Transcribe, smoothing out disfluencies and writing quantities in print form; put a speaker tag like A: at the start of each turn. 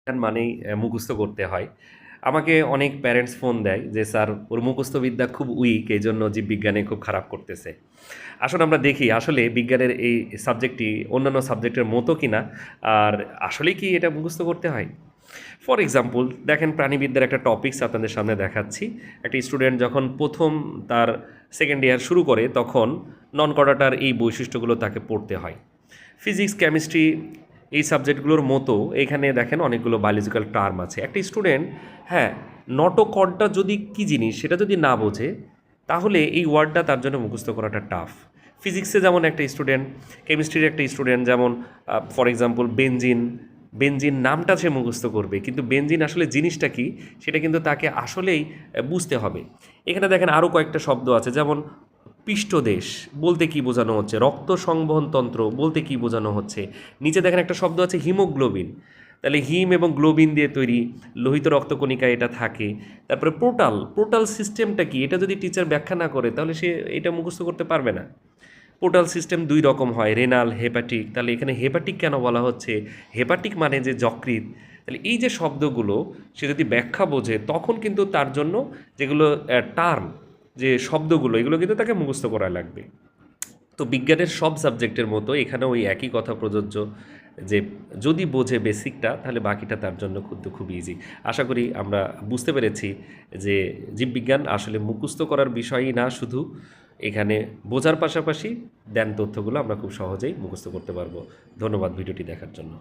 A: মানেই মুখস্থ করতে হয়। আমাকে অনেক প্যারেন্টস ফোন দেয় যে, "স্যার ওর মুখস্থ বিদ্যা খুব উইক, এজন্য জীববিজ্ঞানে খুব খারাপ করতেছে।" আসলে আমরা দেখি আসলে বিজ্ঞানের এই সাবজেক্টটি অন্যান্য সাবজেক্টের মতো কিনা, আর আসলেই কি এটা মুখস্থ করতে হয়? ফর এক্সাম্পল দেখেন প্রাণীবিদ্যার একটা টপিকস আপনাদের সামনে দেখাচ্ছি। একটা স্টুডেন্ট যখন ১ম তার সেকেন্ড ইয়ার শুরু করে তখন নন কর্ডাটার এই বৈশিষ্ট্যগুলো তাকে পড়তে হয়। ফিজিক্স, কেমিস্ট্রি এই সাবজেক্টগুলোর মতো এখানে দেখেন অনেকগুলো বায়োলজিক্যাল টার্ম আছে। একটা স্টুডেন্ট হ্যাঁ, নটোকর্ডটা যদি কী জিনিস সেটা যদি না বোঝে তাহলে এই ওয়ার্ডটা তার জন্য মুখস্থ করাটা টাফ। ফিজিক্সে যেমন একটা স্টুডেন্ট, কেমিস্ট্রির একটা স্টুডেন্ট যেমন ফর এক্সাম্পল বেনজিন, বেনজিন নামটা সে মুখস্থ করবে কিন্তু বেনজিন আসলে জিনিসটা কি সেটা কিন্তু তাকে আসলেই বুঝতে হবে। এখানে দেখেন আরও কয়েকটা শব্দ আছে যেমন পৃষ্ঠদেশ বলতে কি বোঝানো হচ্ছে, রক্ত সংবহন তন্ত্র বলতে কি বোঝানো হচ্ছে। নিচে দেখেন একটা শব্দ আছে হিমোগ্লোবিন, তাহলে হিম এবং গ্লোবিন দিয়ে তৈরি লোহিত রক্তকণিকা এটা থাকে। তারপরে পোর্টাল, পোর্টাল সিস্টেমটা কি এটা যদি টিচার ব্যাখ্যা না করে তাহলে সে এটা মুখস্থ করতে পারবে না। পোর্টাল সিস্টেম দুই রকম হয়, রেনাল, হেপাটিক। তাহলে এখানে হেপাটিক কেন বলা হচ্ছে, হেপাটিক মানে যে যকৃৎ। তাহলে এই যে শব্দগুলো সে যদি ব্যাখ্যা বোঝে তখন কিন্তু তার জন্য যেগুলো টার্ম, যে শব্দগুলো এগুলো কিন্তু তাকে মুখস্থ করা লাগবে। তো বিজ্ঞানের সব সাবজেক্টের মতো এখানেও ওই একই কথা প্রযোজ্য যে যদি বোঝে বেসিকটা তাহলে বাকিটা তার জন্য কিন্তু খুব ইজি। আশা করি আমরা বুঝতে পেরেছি যে জীববিজ্ঞান আসলে মুখস্থ করার বিষয়ই না শুধু, এখানে বোঝার পাশাপাশি দেন তথ্যগুলো আমরা খুব সহজেই মুখস্থ করতে পারবো। ধন্যবাদ ভিডিওটি দেখার জন্য।